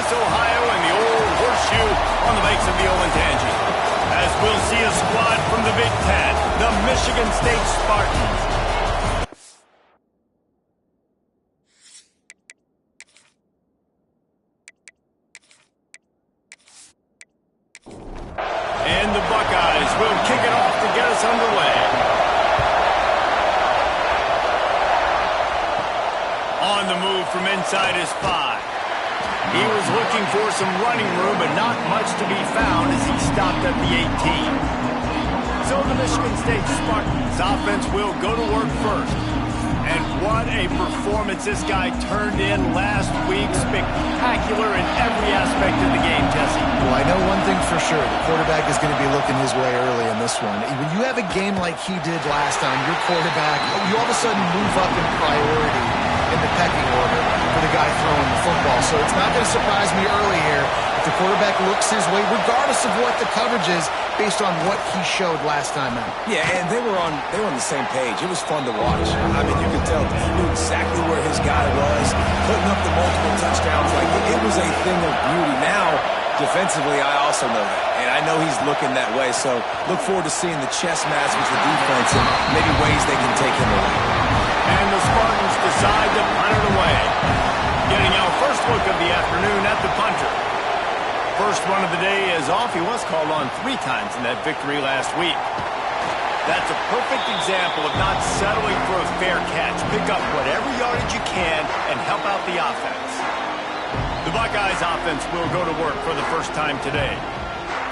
Columbus, Ohio, and the old horseshoe on the banks of the Olentangy. As we'll see a squad from the Big Ten, the Michigan State Spartans. And the Buckeyes will kick it off to get us underway. On the move from inside his 5. He was looking for some running room, but not much to be found as he stopped at the 18. So the Michigan State Spartans offense will go to work first. And what a performance this guy turned in last week. Spectacular in every aspect of the game, Jesse. Well, I know one thing for sure. The quarterback is going to be looking his way early in this one. When you have a game like he did last time, your quarterback, you all of a sudden move up in priority in the pecking order for the guy throwing the football. So it's not going to surprise me early here if the quarterback looks his way, regardless of what the coverage is, based on what he showed last time out. Yeah, and they were on the same page. It was fun to watch. I mean, you could tell he knew exactly where his guy was, putting up the multiple touchdowns. Like, it was a thing of beauty. Now, defensively, I also know that, and I know he's looking that way. So look forward to seeing the chess match with the defense and maybe ways they can take him away. And the Spartans decide to punt it away. Getting our first look of the afternoon at the punter. First one of the day is off. He was called on 3 times in that victory last week. That's a perfect example of not settling for a fair catch. Pick up whatever yardage you can and help out the offense. The Buckeyes offense will go to work for the first time today.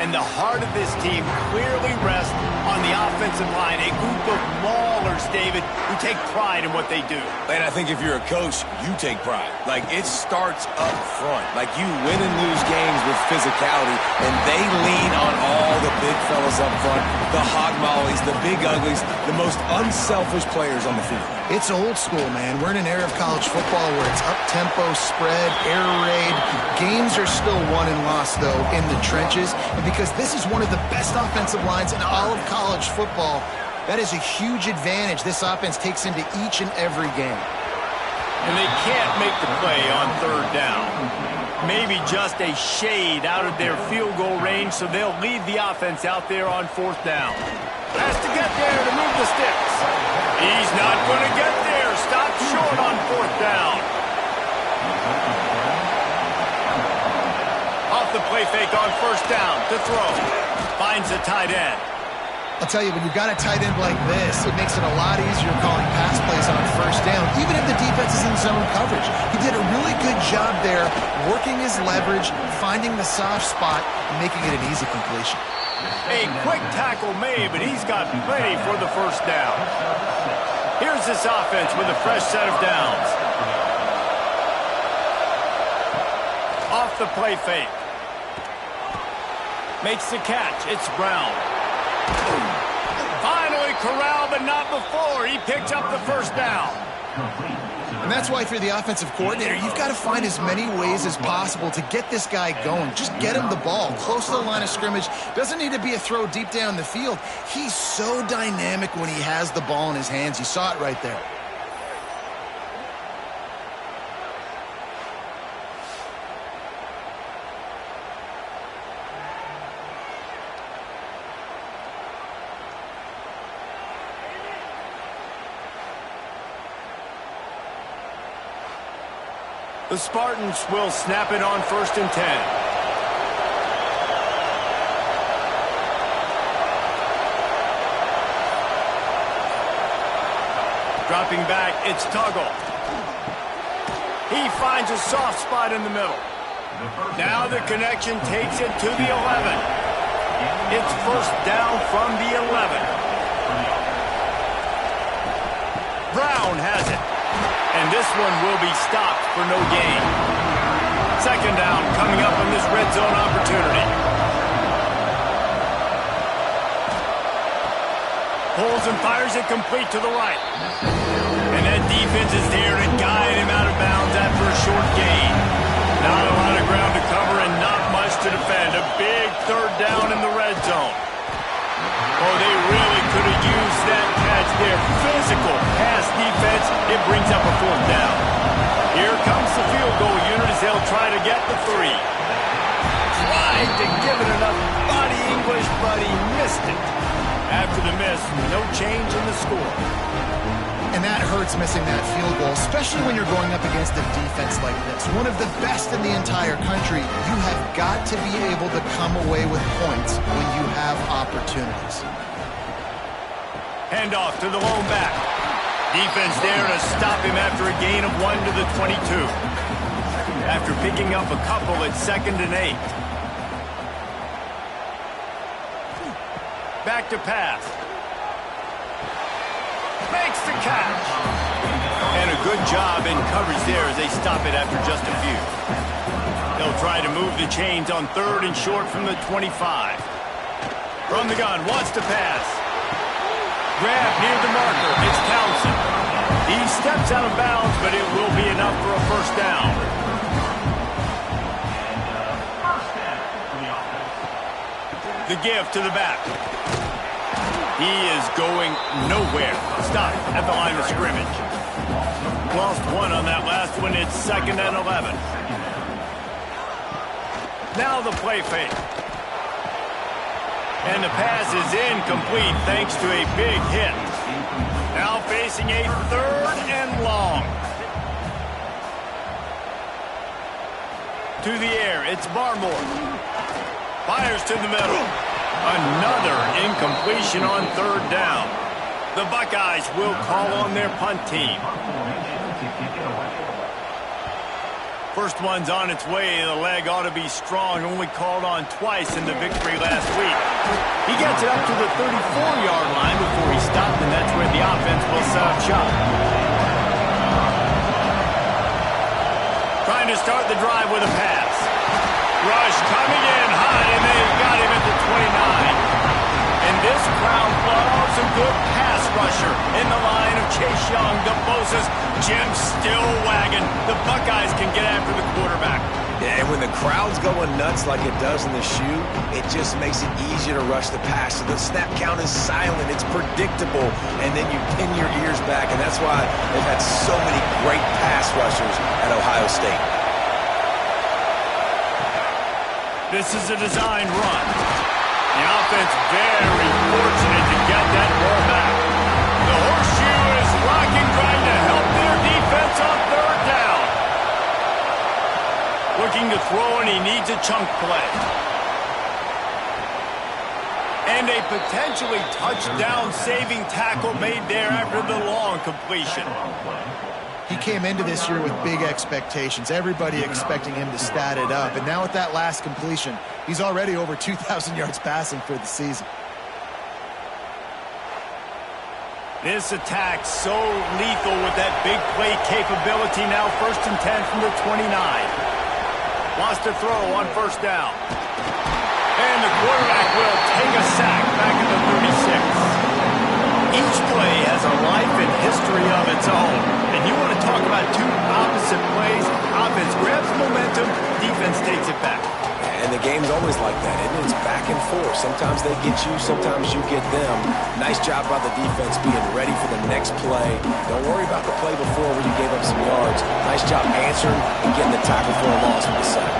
And the heart of this team clearly rests on the offensive line. A group of maulers, David, who take pride in what they do. And I think if you're a coach, you take pride. Like, it starts up front. Like, you win and lose games with physicality, and they lean on all the big fellas up front, the hog mollies, the big uglies, the most unselfish players on the field. It's old school, man. We're in an era of college football where it's up-tempo, spread, air raid. Games are still won and lost, though, in the trenches. And because this is one of the best offensive lines in all of college football, that is a huge advantage this offense takes into each and every game. And they can't make the play on 3rd down. Maybe just a shade out of their field goal range, so they'll lead the offense out there on 4th down. Has to get there to move the sticks. He's not going to get there. Stopped short on 4th down. Off the play fake on 1st down to throw. Finds a tight end. I'll tell you, when you've got a tight end like this, it makes it a lot easier calling pass plays on 1st down, even if the defense is in zone coverage. He did a really good job there, working his leverage, finding the soft spot, and making it an easy completion. A quick tackle made, but he's got plenty for the 1st down. Here's this offense with a fresh set of downs. Off the play fake. Makes the catch. It's Brown. Finally corralled, but not before. He picked up the 1st down. And that's why, if you're the offensive coordinator, you've got to find as many ways as possible to get this guy going. Just get him the ball close to the line of scrimmage. Doesn't need to be a throw deep down the field. He's so dynamic when he has the ball in his hands. You saw it right there. The Spartans will snap it on 1st and 10. Dropping back, it's Tuggle. He finds a soft spot in the middle. Now the connection takes it to the 11. It's 1st down from the 11. Brown has it. And this one will be stopped for no gain. 2nd down coming up on this red zone opportunity. Pulls and fires it complete to the right. And that defense is there to guide him out of bounds after a short gain. Not a lot of ground to cover and not much to defend. A big 3rd down in the red zone. Oh, they really could have used that catch there. Physical pass defense. It brings up a 4th down. Here comes the field goal unit as they'll try to get the 3. Tried to give it enough body English, but he missed it. After the miss, no change in the score. And that hurts, missing that field goal, especially when you're going up against a defense like this. One of the best in the entire country. You have got to be able to come away with points when you have opportunities. Handoff to the lone back. Defense there to stop him after a gain of 1 to the 22. After picking up a couple at 2nd and 8. Back to pass. Makes the catch. And a good job in coverage there as they stop it after just a few. They'll try to move the chains on 3rd and short from the 25. From the gun, wants to pass. Grab near the marker. It's Townsend. He steps out of bounds, but it will be enough for a first down. The give to the back. He is going nowhere. Stop at the line of scrimmage. Lost 1 on that last one. It's 2nd and 11. Now the play fake. And the pass is incomplete thanks to a big hit. Now facing a 3rd and long. To the air, it's Barmore. Fires to the middle. Another incompletion on 3rd down. The Buckeyes will call on their punt team. First one's on its way. The leg ought to be strong. Only called on twice in the victory last week. He gets it up to the 34-yard line before he stopped, and that's where the offense will set up shop. Trying to start the drive with a pass. Rush coming in high, and they got him at the 29. And this crowd loves a good pass rusher in the line of Chase Young, the Bosa's, Jim still wagging. The Buckeyes can get after the quarterback. Yeah, and when the crowd's going nuts like it does in the shoe, it just makes it easier to rush the pass. So the snap count is silent. It's predictable. And then you pin your ears back, and that's why they've had so many great pass rushers at Ohio State. This is a design run. The offense very fortunate to get that ball back. The horseshoe is rocking, trying to help their defense on 3rd down. Looking to throw, and he needs a chunk play. And a potentially touchdown-saving tackle made there after the long completion. He came into this year with big expectations. Everybody expecting him to stat it up. And now with that last completion, he's already over 2,000 yards passing for the season. This attack so lethal with that big play capability. Now 1st and 10 from the 29. Wants to throw on 1st down. And the quarterback will take a sack back at the 36. Each play has a life and history of its own. And you want to talk about two opposite plays. Offense grabs momentum, defense takes it back. And the game's always like that, isn't it? It's back and forth. Sometimes they get you, sometimes you get them. Nice job by the defense being ready for the next play. Don't worry about the play before where you gave up some yards. Nice job answering and getting the tackle for a loss with the sack.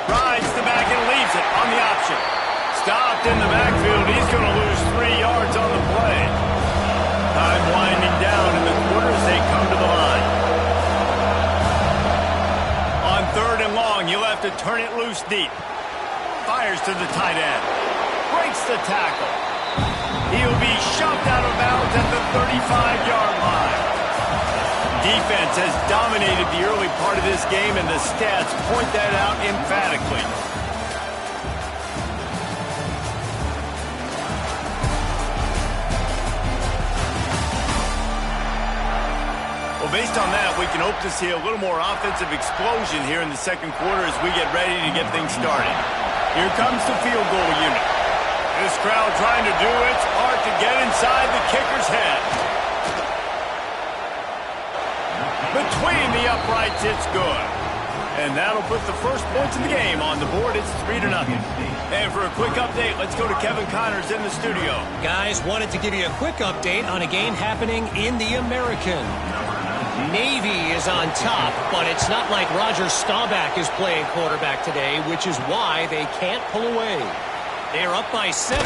Rides the back and leaves it on the option. Stopped in the backfield. He's going to lose 3 yards on the play. Time winding down in the quarters. They come to the line. On 3rd and long, you'll have to turn it loose deep. Fires to the tight end. Breaks the tackle. He'll be shoved out of bounds at the 35-yard line. Defense has dominated the early part of this game, and the stats point that out emphatically. Based on that, we can hope to see a little more offensive explosion here in the 2nd quarter as we get ready to get things started. Here comes the field goal unit. This crowd trying to do its part to get inside the kicker's head. Between the uprights, it's good. And that'll put the first points in the game on the board. It's 3-0. And for a quick update, let's go to Kevin Connors in the studio. Guys, wanted to give you a quick update on a game happening in the American. Navy is on top, but it's not like Roger Staubach is playing quarterback today, which is why they can't pull away. They're up by 7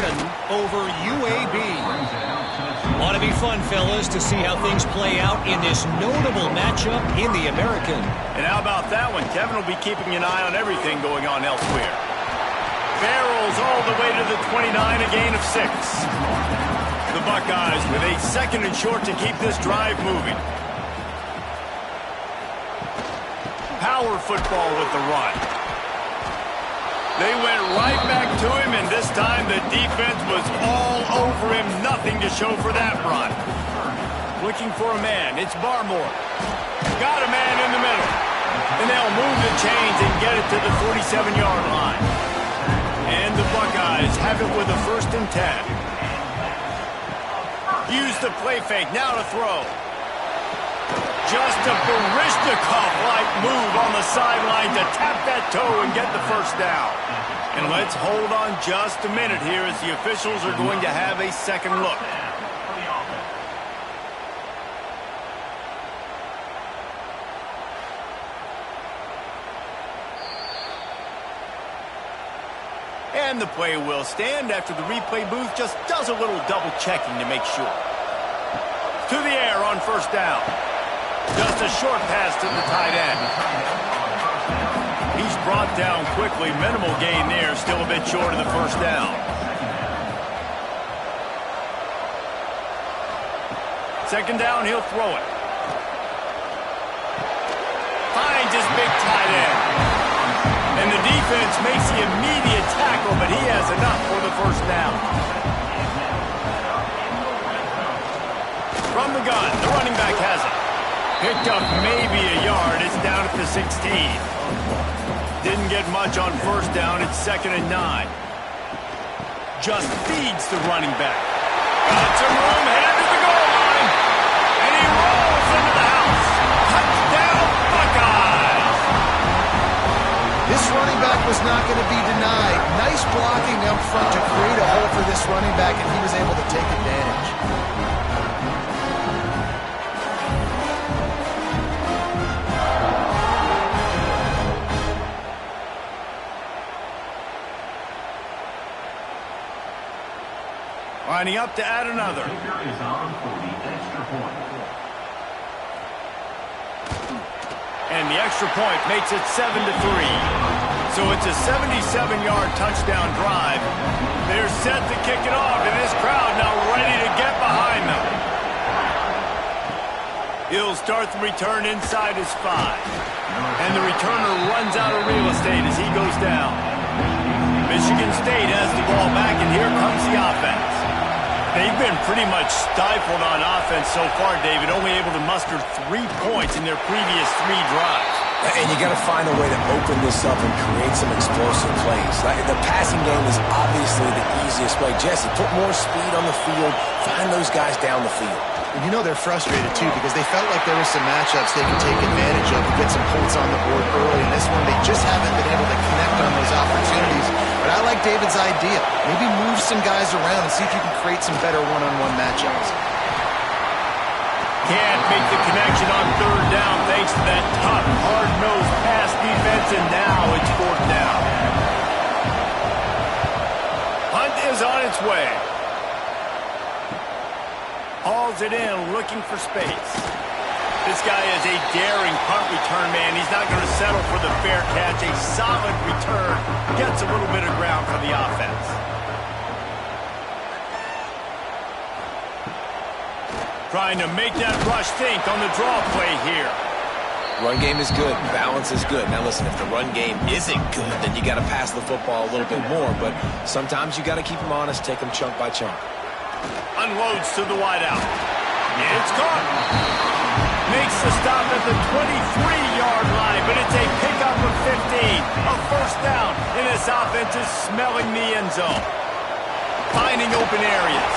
over UAB. Ought to be fun, fellas, to see how things play out in this notable matchup in the American. And how about that one? Kevin will be keeping an eye on everything going on elsewhere. Barrels all the way to the 29, a gain of 6. The Buckeyes with a 2nd and short to keep this drive moving. Power football with the run. They went right back to him, and this time the defense was all over him. Nothing to show for that run. Looking for a man. It's Barmore. Got a man in the middle. And they'll move the chains and get it to the 47-yard line. And the Buckeyes have it with a 1st and 10. Use the play fake. Now to throw. Just a Baryshnikov-like move on the sideline to tap that toe and get the 1st down. And let's hold on just a minute here as the officials are going to have a 2nd look. And the play will stand after the replay booth just does a little double checking to make sure. To the air on 1st down. Just a short pass to the tight end. He's brought down quickly. Minimal gain there. Still a bit short of the 1st down. 2nd down, he'll throw it. Finds his big tight end. And the defense makes the immediate tackle, but he has enough for the 1st down. From the gun, the running back has it. Picked up maybe a yard. It's down at the 16. Didn't get much on 1st down. It's 2nd and 9. Just feeds the running back. Got some room, headed to the goal line. And he rolls into the house. Touchdown, Buckeyes! This running back was not going to be denied. Nice blocking up front to create a hole for this running back, and he was able to take advantage. Lining up to add another. And the extra point makes it 7-3. So it's a 77-yard touchdown drive. They're set to kick it off, and this crowd now ready to get behind them. He'll start the return inside his 5. And the returner runs out of real estate as he goes down. Michigan State has the ball back, and here comes the offense. They've been pretty much stifled on offense so far, David, only able to muster 3 points in their previous 3 drives. And you got to find a way to open this up and create some explosive plays. The passing game is obviously the easiest way. Jesse, put more speed on the field, find those guys down the field. And you know they're frustrated, too, because they felt like there were some matchups they could take advantage of and get some points on the board early. In this one, they just haven't been able to connect on those opportunities. But I like David's idea. Maybe move some guys around and see if you can create some better one-on-one matchups. Can't make the connection on 3rd down thanks to that tough, hard-nosed pass defense, and now it's 4th down. Hunt is on its way. Hauls it in, looking for space. This guy is a daring punt return man. He's not going to settle for the fair catch. A solid return. Gets a little bit of ground for the offense. Trying to make that rush think on the draw play here. Run game is good. Balance is good. Now listen, if the run game isn't good, then you got to pass the football a little bit more. But sometimes you got to keep them honest, take them chunk by chunk. Unloads to the wideout. It's caught. Makes the stop at the 23-yard line, but it's a pickup of 15. A 1st down, and this offense is smelling the end zone. Finding open areas.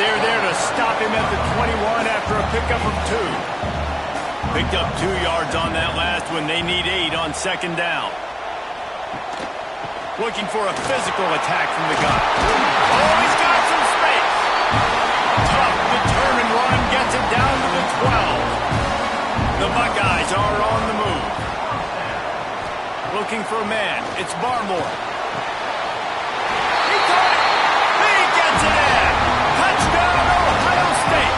They're there to stop him at the 21 after a pickup of 2. Picked up 2 yards on that last one. They need 8 on 2nd down. Looking for a physical attack from the guy. Oh, he's got some space. Tough, determined run gets it down to the 12. The Buckeyes are on the move. Looking for a man. It's Barmore. He caught it. He gets it in. Touchdown, Ohio State.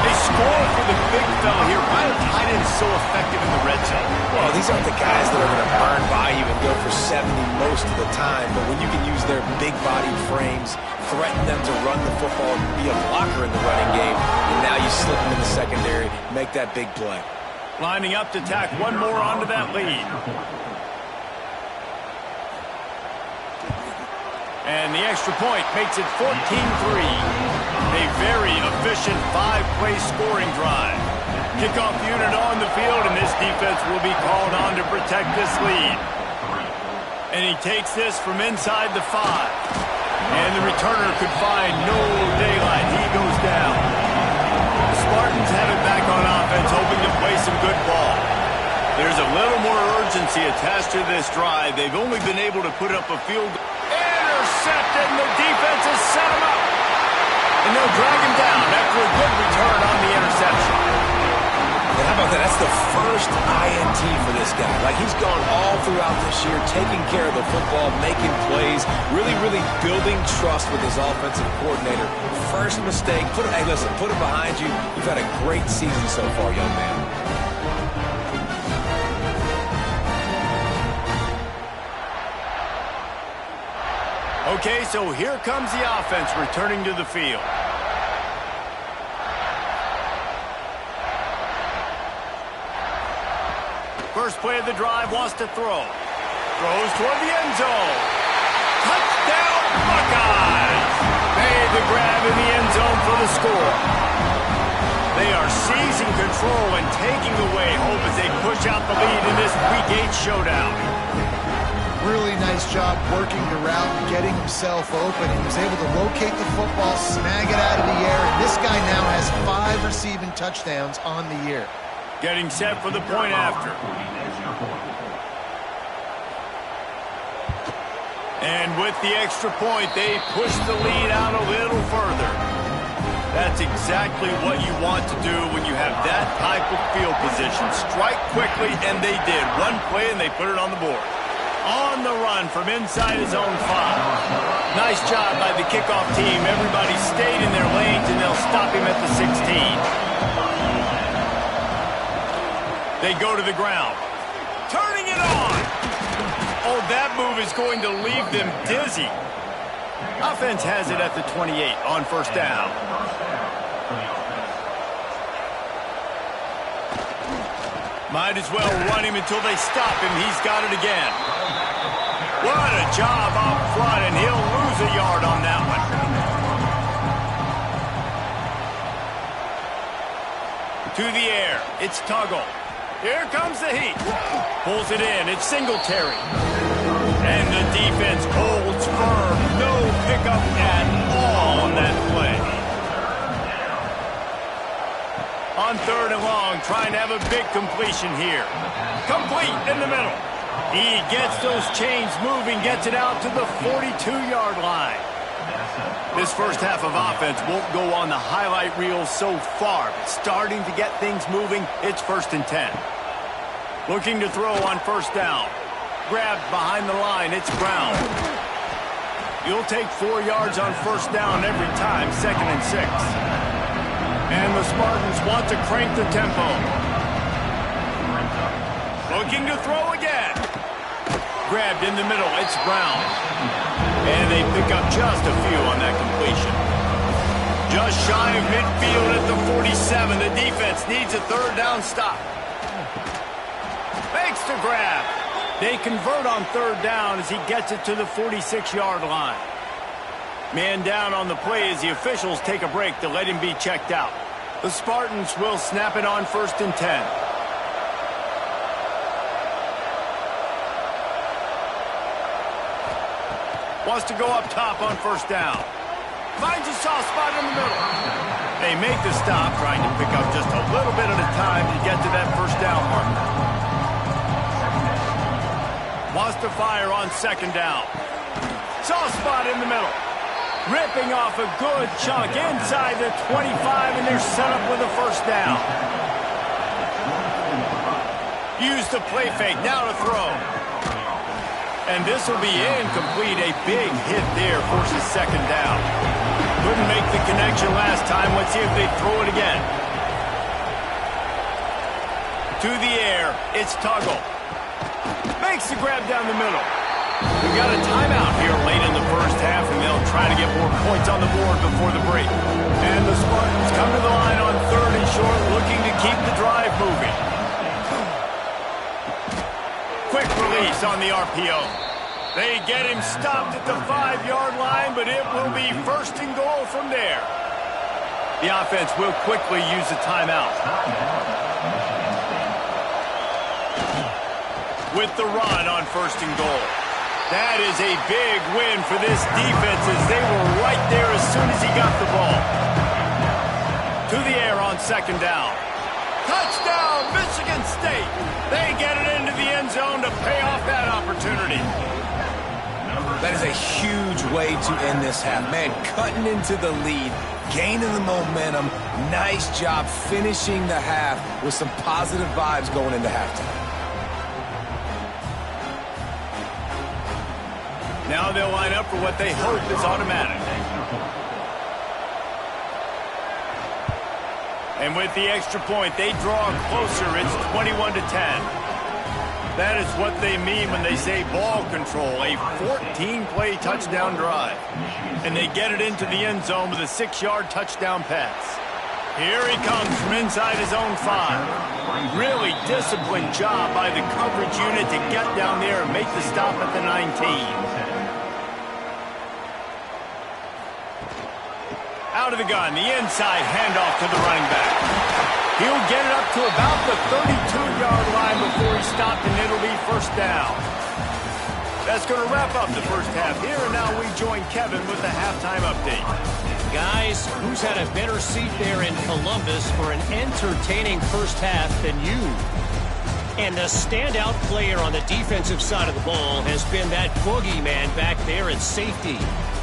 They score for the big fella here. Why are tight ends so effective in the red zone? Well, these aren't the guys that are going to burn by you and go for 70 most of the time, but when you can use their big-bodied frames, threaten them to run the football and be a blocker in the running game, and now you slip them in the secondary, make that big play. Lining up to tack one more onto that lead. And the extra point makes it 14-3. A very efficient 5-play scoring drive. Kickoff unit on the field, and this defense will be called on to protect this lead. And he takes this from inside the 5. And the returner could find no daylight. He goes down. The Spartans have it back on offense, hoping to play some good ball. There's a little more urgency attached to this drive. They've only been able to put up a field goal. Intercepted, and the defense has set him up. And they'll drag him down after a good return on the interception. And how about that? That's the first INT for this guy. Like, he's gone all throughout this year, taking care of the football, making plays, really building trust with his offensive coordinator. First mistake, hey, listen, put it behind you. You've had a great season so far, young man. Okay, so here comes the offense returning to the field. First play of the drive, wants to throw. Throws toward the end zone. Touchdown, Buckeyes! Made the grab in the end zone for the score. They are seizing control and taking away hope as they push out the lead in this Week 8 showdown. Really nice job working the route and getting himself open. He was able to locate the football, snag it out of the air, and this guy now has 5 receiving touchdowns on the year. Getting set for the point after. And with the extra point, they push the lead out a little further. That's exactly what you want to do when you have that type of field position. Strike quickly, and they did. One play, and they put it on the board. On the run from inside his own 5. Nice job by the kickoff team. Everybody stayed in their lanes, and they'll stop him at the 16. They go to the ground. Turning it on. Oh, that move is going to leave them dizzy. Offense has it at the 28 on first down. Might as well run him until they stop him. He's got it again. What a job up front, and he'll lose a yard on that one. To the air. It's Tuggle. Here comes the heat. Pulls it in. It's Singletary. And the defense holds firm. No pickup at all on that play. On 3rd and long, trying to have a big completion here. Complete in the middle. He gets those chains moving, gets it out to the 42-yard line. This first half of offense won't go on the highlight reel so far, but starting to get things moving, it's 1st and 10. Looking to throw on first down. Grabbed behind the line, it's Brown. You'll take 4 yards on first down every time, 2nd and 6. And the Spartans want to crank the tempo. Looking to throw again. Grabbed in the middle, it's Brown. And they pick up just a few on that completion. Just shy of midfield at the 47. The defense needs a 3rd down stop. Fakes to grab. They convert on 3rd down as he gets it to the 46-yard line. Man down on the play as the officials take a break to let him be checked out. The Spartans will snap it on 1st and 10. Wants to go up top on first down. Finds a soft spot in the middle. They make the stop, trying to pick up just a little bit at a time to get to that first down marker. Wants to fire on 2nd down. Soft spot in the middle. Ripping off a good chunk inside the 25, and they're set up with a first down. Use the play fake. Now to throw. And this will be incomplete. A big hit there forces second down. Couldn't make the connection last time. Let's see if they throw it again. To the air. It's Tuggle. Makes the grab down the middle. We got a timeout here late in the first half, and they'll try to get more points on the board before the break. And the Spartans come to the line on 3rd and short, looking to keep the drive moving. Quick release on the RPO. They get him stopped at the 5-yard line, but it will be 1st and goal from there. The offense will quickly use a timeout. With the run on 1st and goal. That is a big win for this defense as they were right there as soon as he got the ball. To the air on 2nd down. Touchdown, Michigan State. They get it into the end zone to pay off that opportunity. That is a huge way to end this half. Man, cutting into the lead, gaining the momentum. Nice job finishing the half with some positive vibes going into halftime. Now they'll line up for what they hope is automatic. And with the extra point, they draw closer. It's 21-10. That is what they mean when they say ball control, a 14-play touchdown drive. And they get it into the end zone with a 6-yard touchdown pass. Here he comes from inside his own 5. Really disciplined job by the coverage unit to get down there and make the stop at the 19. Out of the gun, the inside handoff to the running back. He'll get it up to about the 32-yard line before he's stopped, and it'll be 1st down. That's going to wrap up the first half here, and now we join Kevin with the halftime update. Guys, who's had a better seat there in Columbus for an entertaining first half than you? And the standout player on the defensive side of the ball has been that boogeyman back there at safety.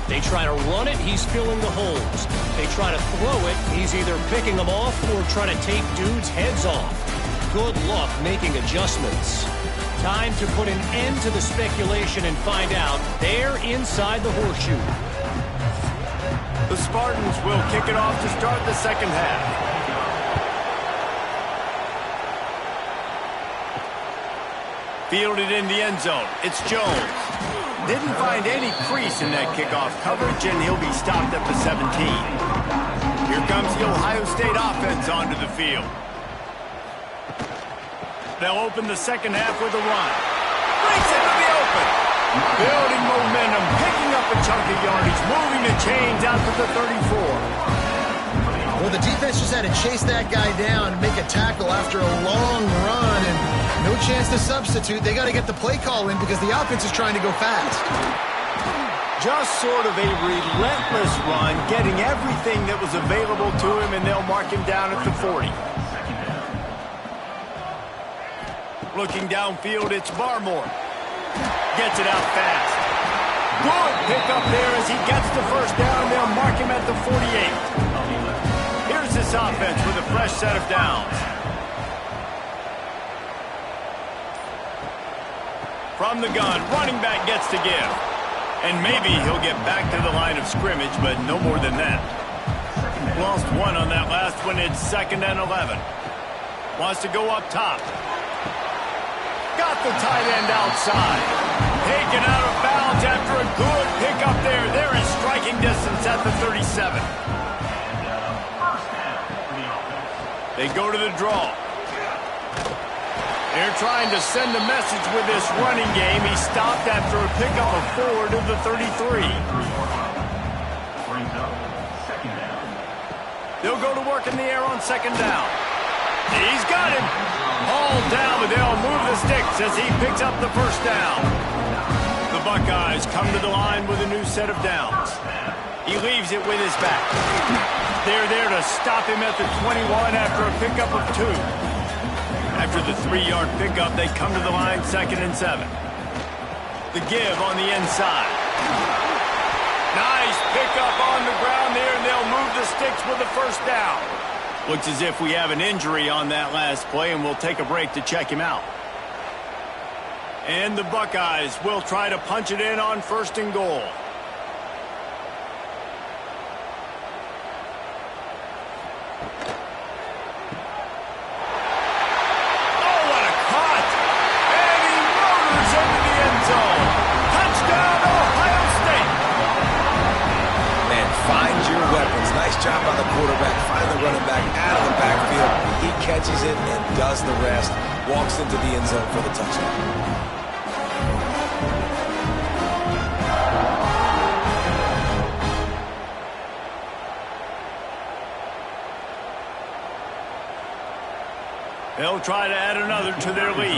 They try to run it, he's filling the holes. They try to throw it, he's either picking them off or trying to take dudes' heads off. Good luck making adjustments. Time to put an end to the speculation and find out. They're inside the horseshoe. The Spartans will kick it off to start the second half. Fielded in the end zone. It's Jones. Didn't find any crease in that kickoff coverage, and he'll be stopped at the 17. Here comes the Ohio State offense onto the field. They'll open the second half with a run. Breaks into the open. Building momentum, picking up a chunk of yardage, moving the chains out to the 34. Well, the defense just had to chase that guy down and make a tackle after a long run, and no chance to substitute. They got to get the play call in because the offense is trying to go fast. Just sort of a relentless run, getting everything that was available to him, and they'll mark him down at the 40. Looking downfield, it's Barmore. Gets it out fast. Good pickup there as he gets the first down. They'll mark him at the 48. Here's this offense with a fresh set of downs. From the gun, running back gets to give. And maybe he'll get back to the line of scrimmage, but no more than that. Lost one on that last one. It's 2nd and 11. Wants to go up top. Got the tight end outside. Taken out of bounds after a good pickup there. They're in striking distance at the 37. They go to the draw. They're trying to send a message with this running game. He stopped after a pickup of 4 to the 33. They'll go to work in the air on 2nd down. He's got him. Hauled down, but they'll move the sticks as he picks up the first down. The Buckeyes come to the line with a new set of downs. He leaves it with his back. They're there to stop him at the 21 after a pickup of 2. After the 3-yard pickup, they come to the line 2nd and 7. The give on the inside. Nice pickup on the ground there, and they'll move the sticks with the first down. Looks as if we have an injury on that last play, and we'll take a break to check him out. And the Buckeyes will try to punch it in on 1st and goal. Oh, what a cut! And he motors into the end zone. Touchdown, Ohio State! Man, find your weapons. Nice job by the quarterback. Find the running back out of the backfield. He catches it and does the rest. Walks into the end zone for the touchdown. They'll try to add another to their lead.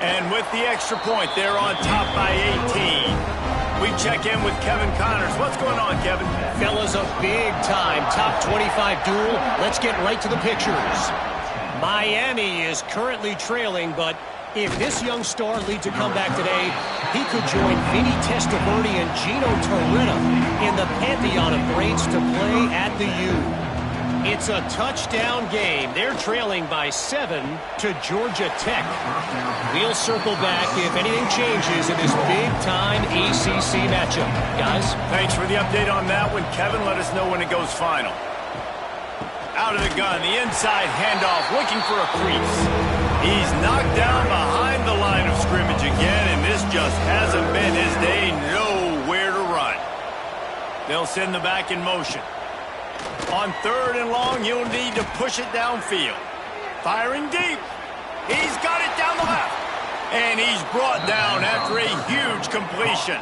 And with the extra point, they're on top by 18. We check in with Kevin Connors. What's going on, Kevin? Fellas, a big-time top 25 duel. Let's get right to the pictures. Miami is currently trailing, but if this young star leads a comeback today, he could join Vinny Testaverde and Gino Torretta in the pantheon of greats to play at the U. It's a touchdown game. They're trailing by 7 to Georgia Tech. We'll circle back if anything changes in this big-time ACC matchup. Guys? Thanks for the update on that one, Kevin. Let us know when it goes final. Out of the gun, the inside handoff, looking for a crease. He's knocked down behind the line of scrimmage again, and this just hasn't been his day. Nowhere to run. They'll send the back in motion. On 3rd and long, he'll need to push it downfield. Firing deep. He's got it down the left. And he's brought down after a huge completion.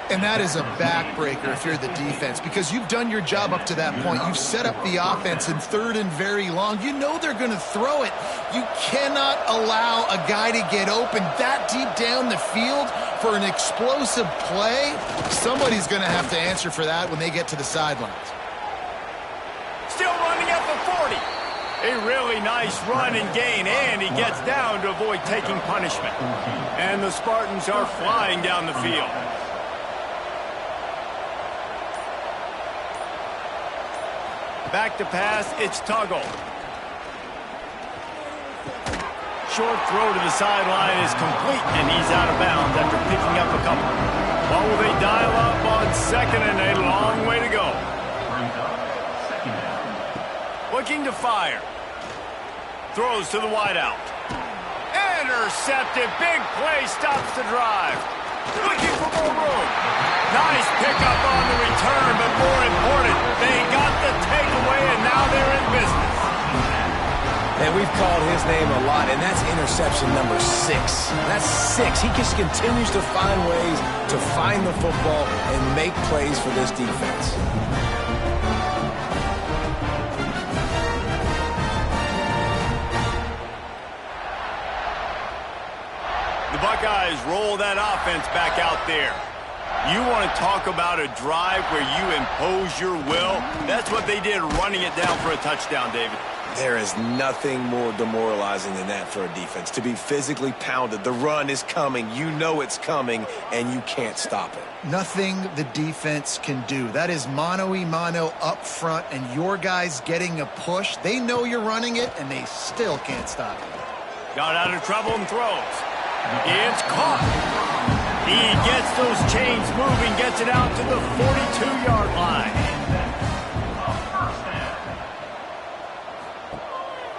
And that is a backbreaker if you're the defense, because you've done your job up to that point. You've set up the offense in 3rd and very long. You know they're going to throw it. You cannot allow a guy to get open that deep down the field for an explosive play. Somebody's going to have to answer for that when they get to the sidelines. Still running at the 40. A really nice run and gain, and he gets down to avoid taking punishment. And the Spartans are flying down the field. Back to pass, it's Tuggle. Short throw to the sideline is complete, and he's out of bounds after picking up a couple. Oh, they dial up on 2nd and a long way to go. Looking to fire. Throws to the wideout. Intercepted. Big play stops the drive. Looking for more room. Nice pickup on the return, but more important, they got the takeaway, and now they're in business. And we've called his name a lot, and that's interception number 6. That's 6. He just continues to find ways to find the football and make plays for this defense. The Buckeyes roll that offense back out there. You want to talk about a drive where you impose your will? That's what they did, running it down for a touchdown, David. There is nothing more demoralizing than that for a defense. To be physically pounded, the run is coming, you know it's coming, and you can't stop it. Nothing the defense can do. That is mano-a-mano up front, and your guys getting a push. They know you're running it, and they still can't stop it. Got out of trouble and throws. It's caught. He gets those chains moving, gets it out to the 42-yard line.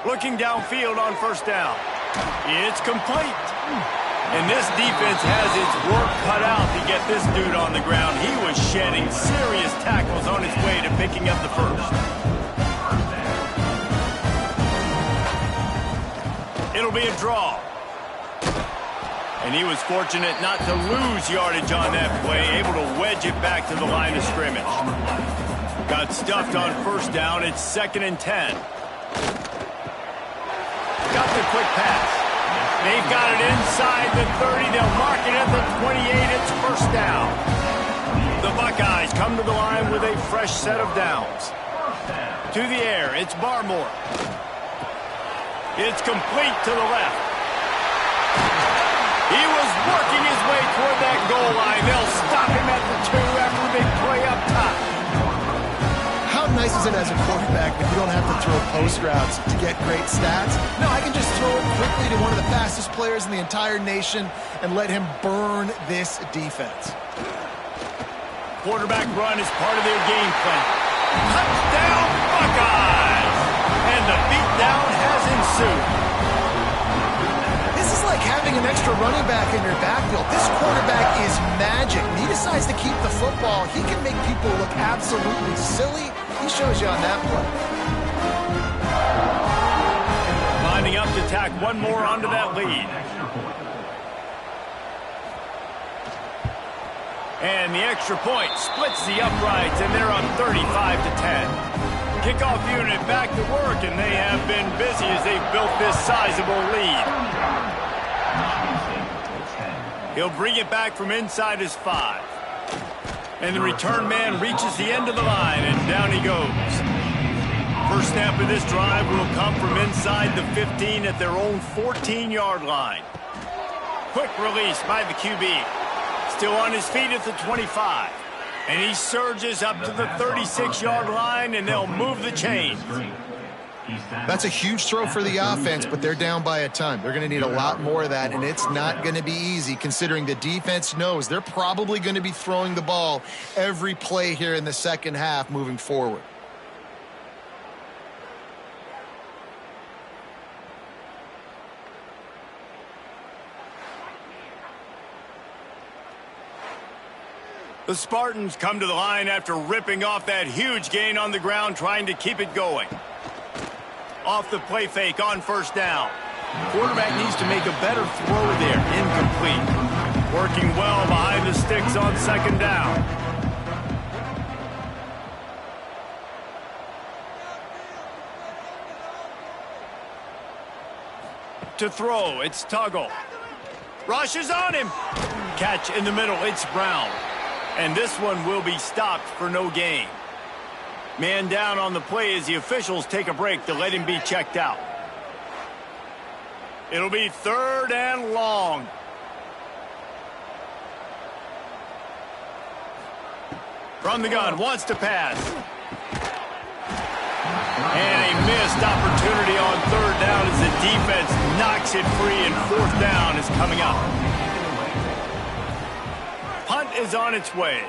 Looking downfield on 1st down. It's complete. And this defense has its work cut out to get this dude on the ground. He was shedding serious tackles on his way to picking up the first. It'll be a draw. And he was fortunate not to lose yardage on that play, able to wedge it back to the line of scrimmage. Got stuffed on 1st down. It's 2nd and 10. Got the quick pass. They've got it inside the 30. They'll mark it at the 28. It's 1st down. The Buckeyes come to the line with a fresh set of downs. To the air, it's Barmore. It's complete to the left. He was working his way toward that goal line. They'll stop him at the 2 after the big play up top. How nice is it as a quarterback when you don't have to throw post routes to get great stats? No, I can just throw it quickly to one of the fastest players in the entire nation and let him burn this defense. Quarterback run is part of their game plan. Touchdown, Buckeyes! And the beatdown has ensued. This is like having an extra running back in your backfield. This quarterback is magic. When he decides to keep the football, he can make people look absolutely silly. He shows you on that play. Lining up to tack one more onto that lead. And the extra point splits the uprights, and they're up 35-10. Kickoff unit back to work, and they have been busy as they've built this sizable lead. He'll bring it back from inside his 5. And the return man reaches the end of the line, and down he goes. First snap of this drive will come from inside the 15 at their own 14-yard line. Quick release by the QB. Still on his feet at the 25. And he surges up to the 36-yard line, and they'll move the chains. That's a huge throw for the offense, but they're down by a ton. They're going to need a lot more of that, and it's not going to be easy considering the defense knows they're probably going to be throwing the ball every play here in the second half moving forward. The Spartans come to the line after ripping off that huge gain on the ground, trying to keep it going. Off the play fake on first down. Quarterback needs to make a better throw there. Incomplete. Working well behind the sticks on second down. To throw, it's Tuggle. Rushes on him. Catch in the middle, it's Brown. And this one will be stopped for no gain. Man down on the play as the officials take a break to let him be checked out. It'll be 3rd and long. From the gun, wants to pass. And a missed opportunity on 3rd down as the defense knocks it free, and 4th down is coming up. Punt is on its way.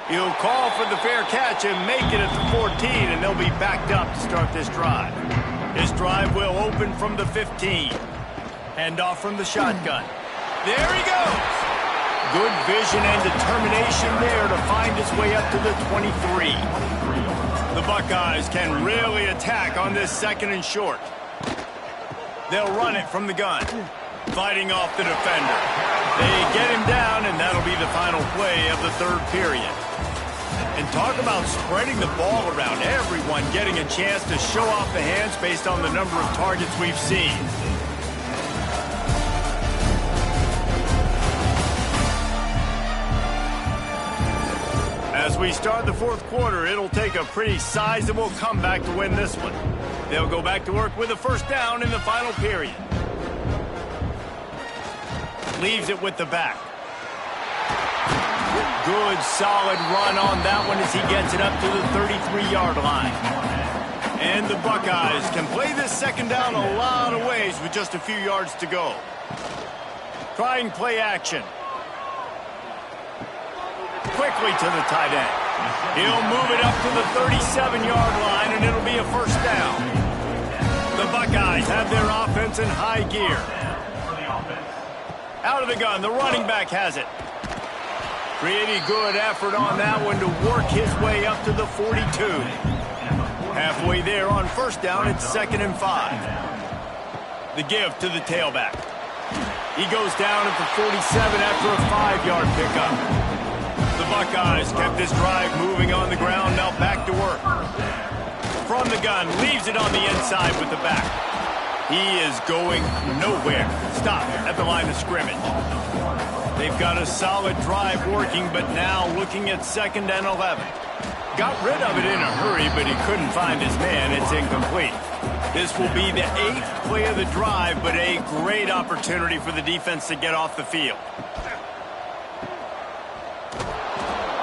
He'll call for the fair catch and make it at the 14, and they'll be backed up to start this drive. This drive will open from the 15. Handoff from the shotgun. There he goes. Good vision and determination there to find his way up to the 23. The Buckeyes can really attack on this 2nd and short. They'll run it from the gun, fighting off the defender. They get him down, and that'll be the final play of the 3rd period. And talk about spreading the ball around, everyone getting a chance to show off the hands based on the number of targets we've seen. As we start the 4th quarter, it'll take a pretty sizable comeback to win this one. They'll go back to work with a 1st down in the final period. Leaves it with the back. Good, solid run on that one as he gets it up to the 33-yard line. And the Buckeyes can play this 2nd down a lot of ways with just a few yards to go. Trying play action. Quickly to the tight end. He'll move it up to the 37-yard line, and it'll be a 1st down. The Buckeyes have their offense in high gear. Out of the gun, the running back has it. Pretty good effort on that one to work his way up to the 42. Halfway there on 1st down, it's 2nd and 5. The give to the tailback. He goes down at the 47 after a 5-yard pickup. The Buckeyes kept this drive moving on the ground, now back to work. From the gun, leaves it on the inside with the back. He is going nowhere. Stop at the line of scrimmage. They've got a solid drive working, but now looking at 2nd and 11. Got rid of it in a hurry, but he couldn't find his man. It's incomplete. This will be the 8th play of the drive, but a great opportunity for the defense to get off the field.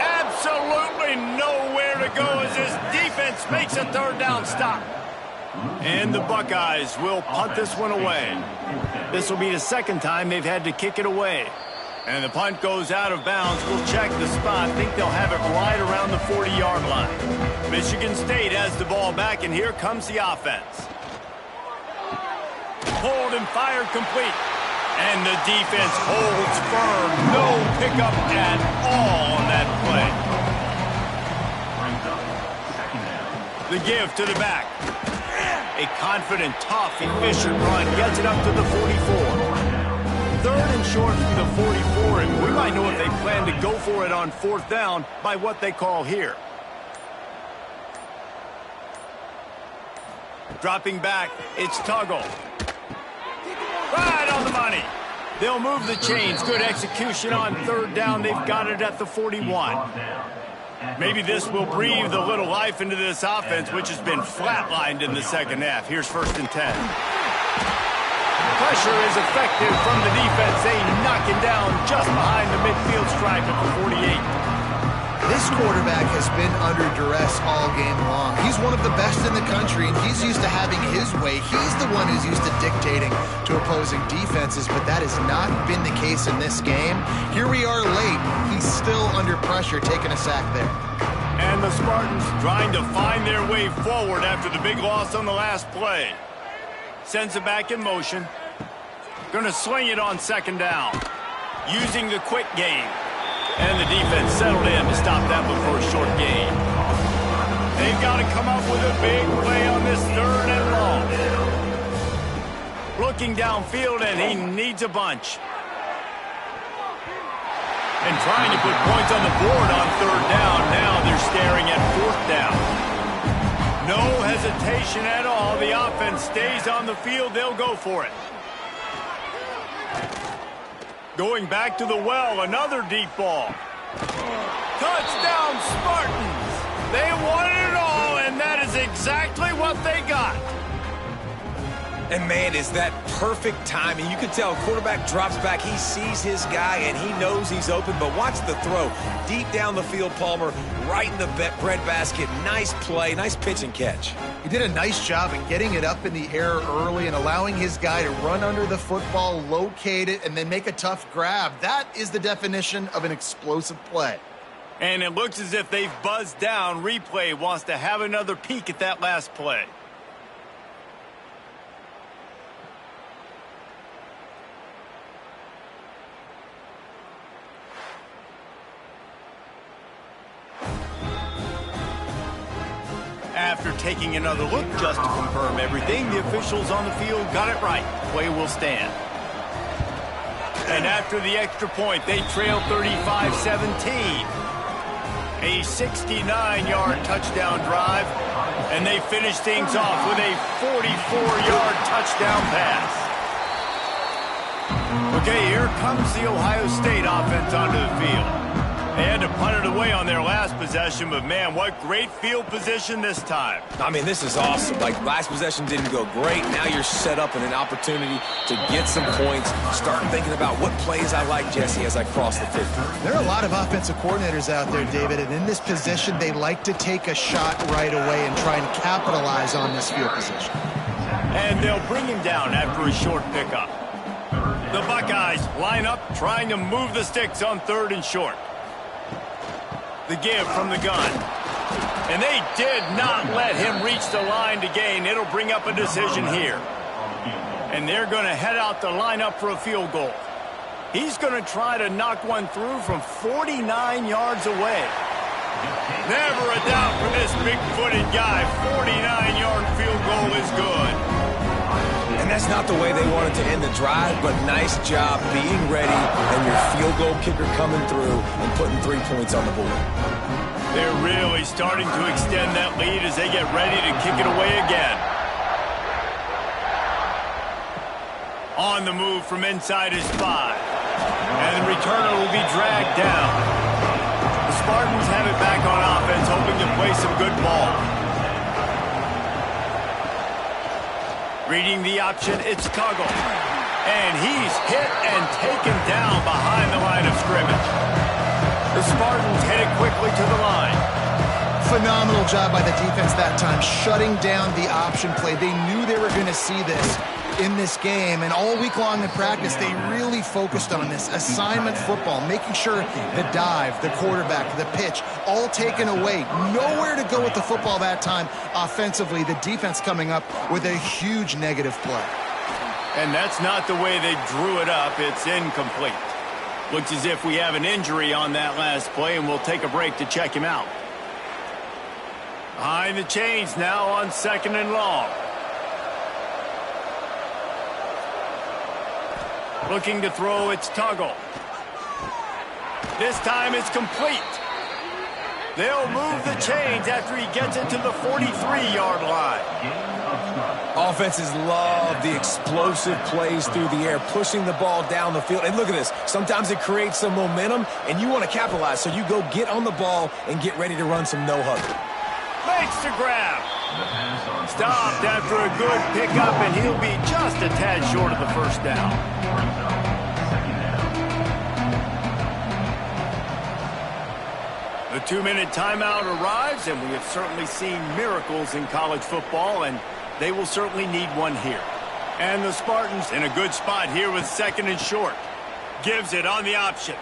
Absolutely nowhere to it go as his defense makes a third down stop. And the Buckeyes will punt this one away. This will be the second time they've had to kick it away. And the punt goes out of bounds. We'll check the spot. Think they'll have it right around the 40-yard line. Michigan State has the ball back, and here comes the offense. Pulled and fired complete. And the defense holds firm. No pickup at all on that play. The give to the back. A confident, tough, efficient run gets it up to the 44. Third and short from the 44, and we might know if they plan to go for it on fourth down by what they call here. Dropping back, it's Tuggle. Right on the money. They'll move the chains. Good execution on third down. They've got it at the 41. Maybe this will breathe a little life into this offense, which has been flatlined in the second half. Here's 1st and 10. Pressure is effective from the defense. They knock him down just behind the midfield stripe at the 48. This quarterback has been under duress all game long. He's one of the best in the country, and he's used to having his way. He's the one who's used to dictating to opposing defenses, but that has not been the case in this game. Here we are late. He's still under pressure, taking a sack there. And the Spartans trying to find their way forward after the big loss on the last play. Sends it back in motion. Going to sling it on second down. Using the quick game. And the defense settled in to stop that before a short gain. They've got to come up with a big play on this third and long. Looking downfield, and he needs a bunch. And trying to put points on the board on third down. Now they're staring at fourth down. No hesitation at all. The offense stays on the field. They'll go for it. Going back to the well, another deep ball. Touchdown, Spartans! They wanted it all, and that is exactly what they got. And, man, is that perfect timing. You can tell quarterback drops back. He sees his guy, and he knows he's open. But watch the throw. Deep down the field, Palmer, right in the breadbasket. Nice play, nice pitch and catch. He did a nice job of getting it up in the air early and allowing his guy to run under the football, locate it, and then make a tough grab. That is the definition of an explosive play. And it looks as if they've buzzed down. Replay wants to have another peek at that last play. After taking another look just to confirm everything, the officials on the field got it right. Play will stand. And after the extra point, they trail 35-17. A 69-yard touchdown drive, and they finish things off with a 44-yard touchdown pass. Okay, here comes the Ohio State offense onto the field. They had to punt it away on their last possession, but, man, what great field position this time. I mean, this is awesome. Like, last possession didn't go great. Now you're set up in an opportunity to get some points. Start thinking about what plays I like, Jesse, as I cross the 50. There are a lot of offensive coordinators out there, David, and in this position, they like to take a shot right away and try and capitalize on this field position. And they'll bring him down after a short pickup. The Buckeyes line up, trying to move the sticks on third and short. The give from the gun. And they did not let him reach the line to gain. It'll bring up a decision here. And they're going to head out the lineup for a field goal. He's going to try to knock one through from 49 yards away. Never a doubt for this big-footed guy. 49-yard field goal is good. And that's not the way they wanted to end the drive, but nice job being ready and your field goal kicker coming through and putting 3 points on the board. They're really starting to extend that lead as they get ready to kick it away again. On the move from inside his 5. And the returner will be dragged down. The Spartans have it back on offense, hoping to play some good ball. Reading the option, it's Tuggle. And he's hit and taken down behind the line of scrimmage. The Spartans headed quickly to the line. Phenomenal job by the defense that time, shutting down the option play. They knew they were going to see this in this game, and all week long in practice, they really focused on this assignment football, making sure the dive, the quarterback, the pitch, all taken away. Nowhere to go with the football that time offensively. The defense coming up with a huge negative play. And that's not the way they drew it up. It's incomplete. Looks as if we have an injury on that last play, and we'll take a break to check him out. Behind the chains now on 2nd and long. Looking to throw, it's Tuggle. This time it's complete. They'll move the chains after he gets it to the 43-yard line. Offenses love the explosive plays through the air, pushing the ball down the field. And look at this. Sometimes it creates some momentum, and you want to capitalize. So you go get on the ball and get ready to run some no-huddle. Makes the grab. Stopped after a good pickup, and he'll be just a tad short of the first down. The 2-minute timeout arrives, and we have certainly seen miracles in college football, and they will certainly need one here. And the Spartans in a good spot here with 2nd and short. Gives it on the option.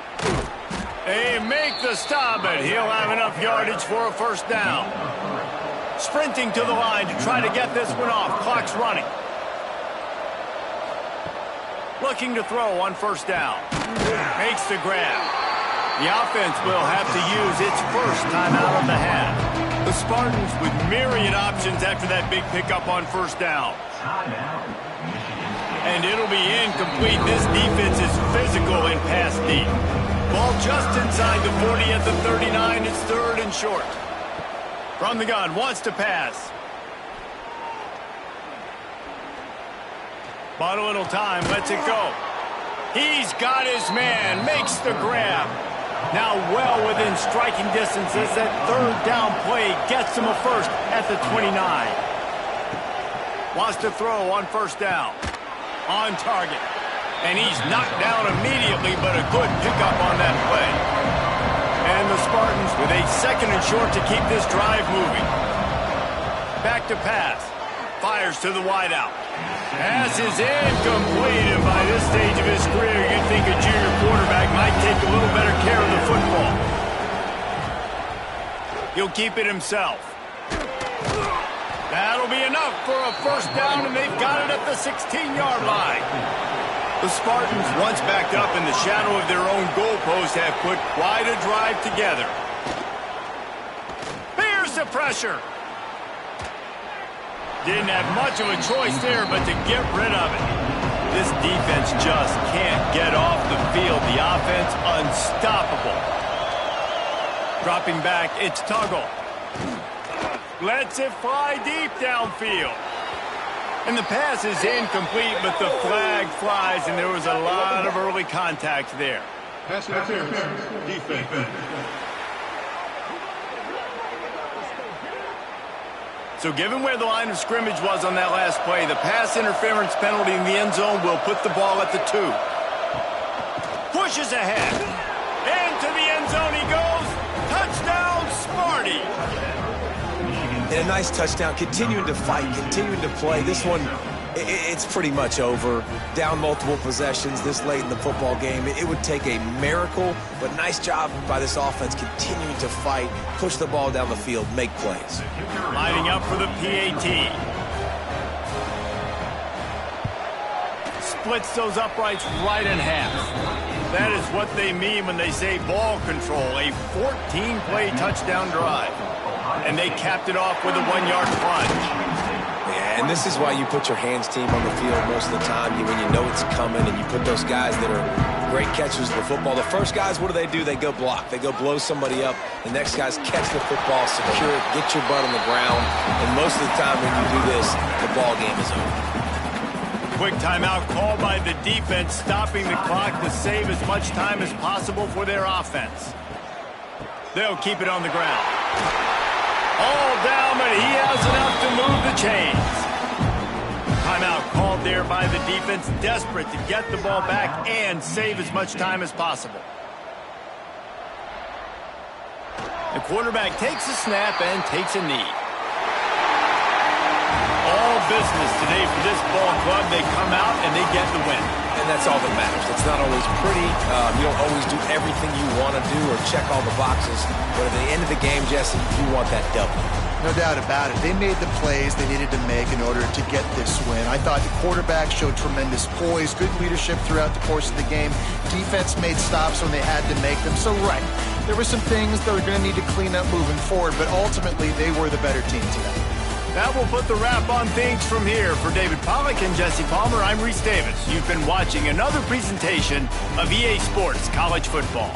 They make the stop, but he'll have enough yardage for a first down. Sprinting to the line to try to get this one off. Clock's running. Looking to throw on first down. Makes the grab. The offense will have to use its first timeout of the half. The Spartans with myriad options after that big pickup on first down. And it'll be incomplete. This defense is physical and pass deep. Ball just inside the 40 at the 39. It's 3rd and short. From the gun, wants to pass. Bought a little time, lets it go. He's got his man, makes the grab. Now well within striking distance as that 3rd down play gets him a first at the 29. Wants to throw on first down. On target. And he's knocked down immediately, but a good pickup on that play. And the Spartans with a 2nd and short to keep this drive moving. Back to pass. Fires to the wideout. Pass is incomplete, and by this stage of his career, you'd think a junior quarterback might take a little better care of the football. He'll keep it himself. That'll be enough for a first down, and they've got it at the 16-yard line. The Spartans, once backed up in the shadow of their own goalpost, have put quite a drive together. Here's the pressure. Didn't have much of a choice there, but to get rid of it. This defense just can't get off the field. The offense unstoppable. Dropping back, it's Tuggle. Lets it fly deep downfield. And the pass is incomplete, but the flag flies, and there was a lot of early contact there. Pass interference, defense. So given where the line of scrimmage was on that last play, the pass interference penalty in the end zone will put the ball at the 2. Pushes ahead. Into the end zone he goes. Touchdown, Sparty. And a nice touchdown, continuing to fight, continuing to play. This one, it's pretty much over. Down multiple possessions this late in the football game. It would take a miracle, but nice job by this offense continuing to fight, push the ball down the field, make plays. Lining up for the PAT. Splits those uprights right in half. That is what they mean when they say ball control, a 14-play touchdown drive. And they capped it off with a 1-yard plunge. Yeah, and this is why you put your hands team on the field most of the time when you know it's coming, and you put those guys that are great catchers of the football. The first guys, what do? They go block. They go blow somebody up. The next guys catch the football, secure it, get your butt on the ground. And most of the time when you do this, the ball game is over. Quick timeout called by the defense, stopping the clock to save as much time as possible for their offense. They'll keep it on the ground. All down, but he has enough to move the chains. Timeout called there by the defense, desperate to get the ball back and save as much time as possible. The quarterback takes a snap and takes a knee. All business today for this ball club. They come out and they get the win. And that's all that matters. It's not always pretty. You don't always do everything you want to do or check all the boxes. But at the end of the game, Jesse, you want that W. No doubt about it. They made the plays they needed to make in order to get this win. I thought the quarterback showed tremendous poise, good leadership throughout the course of the game. Defense made stops when they had to make them. So, right, there were some things that were going to need to clean up moving forward, but ultimately they were the better team today. That will put the wrap on things from here. For David Pollack and Jesse Palmer, I'm Reese Davis. You've been watching another presentation of EA Sports College Football.